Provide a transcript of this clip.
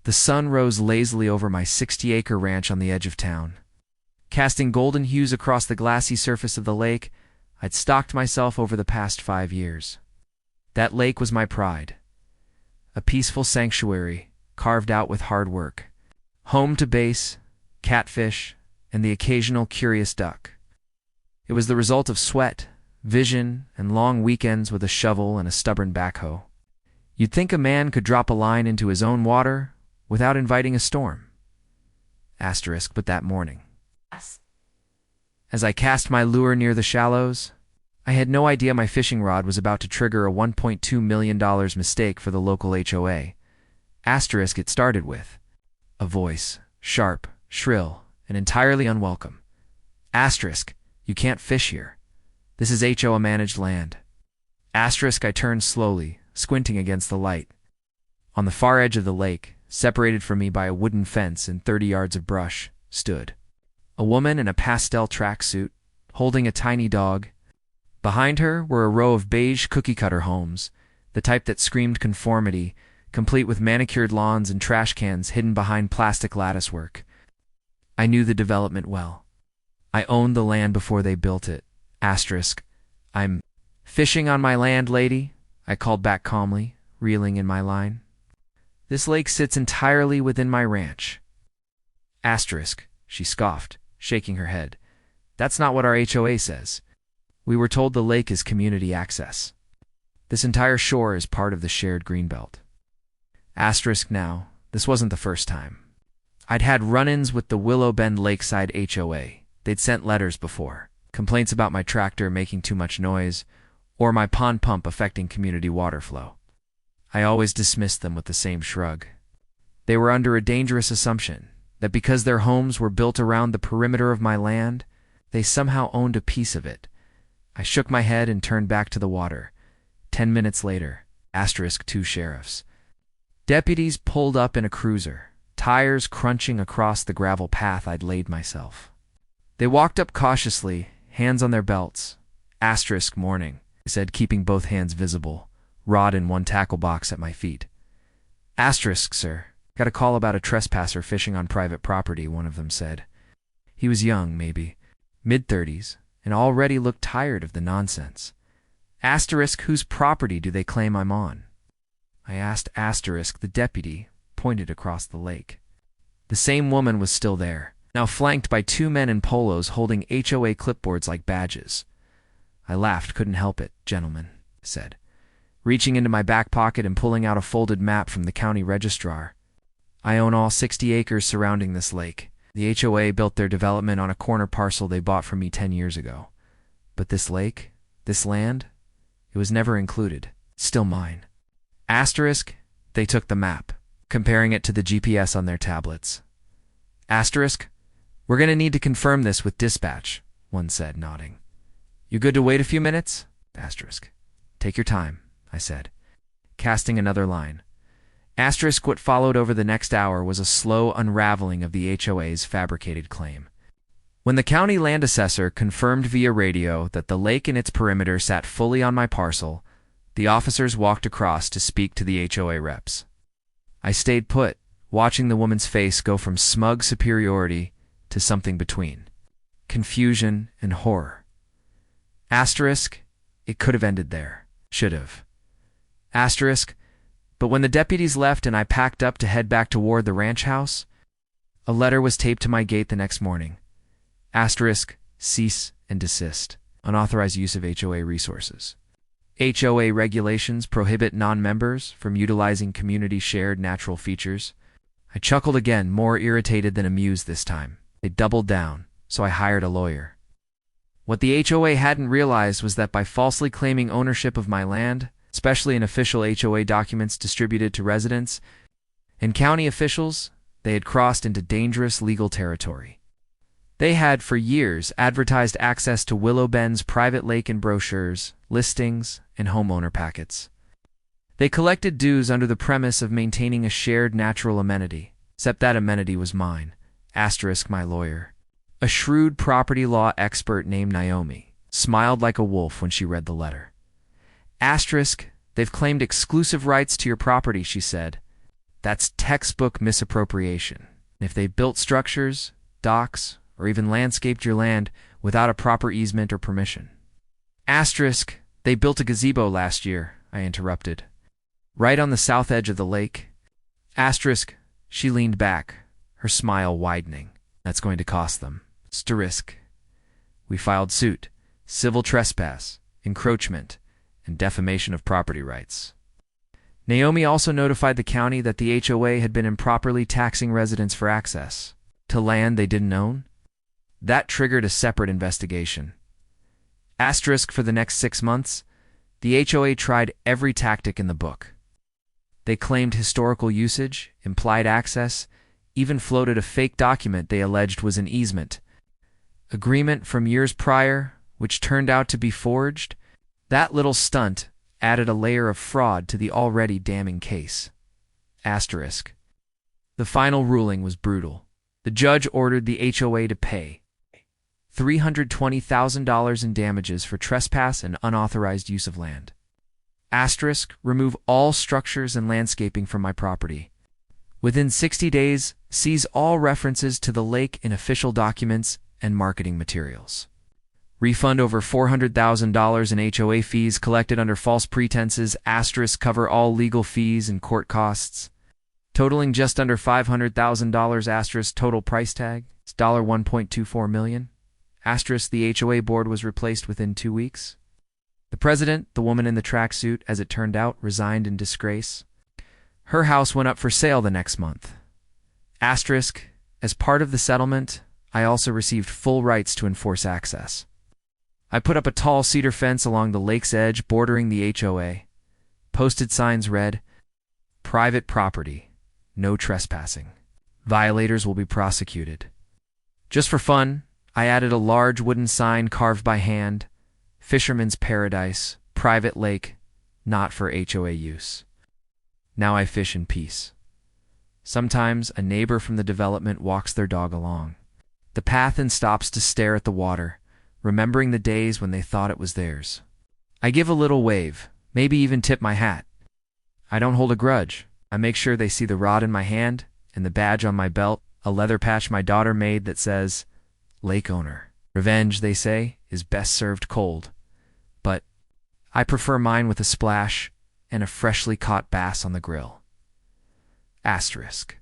The sun rose lazily over my 60-acre ranch on the edge of town. Casting golden hues across the glassy surface of the lake, I'd stalked myself over the past 5 years. That lake was my pride. A peaceful sanctuary, carved out with hard work. Home to bass, catfish, and the occasional curious duck. It was the result of sweat, vision, and long weekends with a shovel and a stubborn backhoe. You'd think a man could drop a line into his own water without inviting a storm. But that morning. As I cast my lure near the shallows, I had no idea my fishing rod was about to trigger a $1.2 million mistake for the local HOA. It started with a voice, sharp, shrill, and entirely unwelcome. You can't fish here. This is HOA managed land. I turned slowly, squinting against the light. On the far edge of the lake, separated from me by a wooden fence and 30 yards of brush, stood a woman in a pastel tracksuit, holding a tiny dog. Behind her were a row of beige cookie-cutter homes, the type that screamed conformity, complete with manicured lawns and trash cans hidden behind plastic latticework. I knew the development well. I owned the land before they built it. I'm fishing on my land, lady, I called back calmly, reeling in my line. This lake sits entirely within my ranch. She scoffed, shaking her head. That's not what our HOA says. We were told the lake is community access. This entire shore is part of the shared greenbelt. Now, this wasn't the first time. I'd had run-ins with the Willow Bend Lakeside HOA. They'd sent letters before. Complaints about my tractor making too much noise, or my pond pump affecting community water flow. I always dismissed them with the same shrug. They were under a dangerous assumption that because their homes were built around the perimeter of my land, they somehow owned a piece of it. I shook my head and turned back to the water. 10 minutes later, 2 sheriffs. Deputies pulled up in a cruiser, tires crunching across the gravel path I'd laid myself. They walked up cautiously, hands on their belts. Morning, I said, keeping both hands visible, rod in one tackle box at my feet. Sir. Got a call about a trespasser fishing on private property, one of them said. He was young, maybe, mid-30s, and already looked tired of the nonsense. Whose property do they claim I'm on? I asked the deputy, pointed across the lake. The same woman was still there, now flanked by 2 men in polos holding HOA clipboards like badges. I laughed, couldn't help it, gentlemen, I said, reaching into my back pocket and pulling out a folded map from the county registrar. I own all 60 acres surrounding this lake. The HOA built their development on a corner parcel they bought from me 10 years ago. But this lake, this land, it was never included. Still mine. They took the map, comparing it to the GPS on their tablets. We're going to need to confirm this with dispatch, one said, nodding. You good to wait a few minutes? Take your time, I said, casting another line. What followed over the next hour was a slow unraveling of the HOA's fabricated claim. When the county land assessor confirmed via radio that the lake and its perimeter sat fully on my parcel, the officers walked across to speak to the HOA reps. I stayed put, watching the woman's face go from smug superiority to something between confusion and horror. It could have ended there. Should have. But when the deputies left and I packed up to head back toward the ranch house, a letter was taped to my gate the next morning. Cease and desist. Unauthorized use of HOA resources. HOA regulations prohibit non-members from utilizing community-shared natural features. I chuckled again, more irritated than amused this time. They doubled down, so I hired a lawyer. What the HOA hadn't realized was that by falsely claiming ownership of my land, especially in official HOA documents distributed to residents and county officials, they had crossed into dangerous legal territory. They had, for years, advertised access to Willow Bend's private lake in brochures, listings, and homeowner packets. They collected dues under the premise of maintaining a shared natural amenity, except that amenity was mine, my lawyer. A shrewd property law expert named Naomi smiled like a wolf when she read the letter. They've claimed exclusive rights to your property, she said. That's textbook misappropriation. If they built structures, docks, or even landscaped your land without a proper easement or permission. Asterisk, they built a gazebo last year, I interrupted. Right on the south edge of the lake. Asterisk, she leaned back, her smile widening. That's going to cost them. Asterisk. We filed suit, civil trespass, encroachment, and defamation of property rights. Naomi also notified the county that the HOA had been improperly taxing residents for access to land they didn't own. That triggered a separate investigation. Asterisk, for the next 6 months, the HOA tried every tactic in the book. They claimed historical usage, implied access, even floated a fake document they alleged was an easement. Agreement from years prior, which turned out to be forged. That little stunt added a layer of fraud to the already damning case. Asterisk. The final ruling was brutal. The judge ordered the HOA to pay $320,000 in damages for trespass and unauthorized use of land. Asterisk, remove all structures and landscaping from my property. Within 60 days, seize all references to the lake in official documents and marketing materials. Refund over $400,000 in HOA fees collected under false pretenses. Asterisk, cover all legal fees and court costs, totaling just under $500,000. Asterisk, total price tag is $1.24 million. Asterisk, the HOA board was replaced within 2 weeks. The president, the woman in the tracksuit, as it turned out, resigned in disgrace. Her house went up for sale the next month. Asterisk, as part of the settlement, I also received full rights to enforce access. I put up a tall cedar fence along the lake's edge bordering the HOA. Posted signs read, "Private property, no trespassing. Violators will be prosecuted." Just for fun, I added a large wooden sign carved by hand, "Fisherman's Paradise, private lake, not for HOA use." Now I fish in peace. Sometimes a neighbor from the development walks their dog along the path and stops to stare at the water, remembering the days when they thought it was theirs. I give a little wave, maybe even tip my hat. I don't hold a grudge. I make sure they see the rod in my hand and the badge on my belt, a leather patch my daughter made that says, "Lake Owner." Revenge, they say, is best served cold. But I prefer mine with a splash and a freshly caught bass on the grill. Asterisk.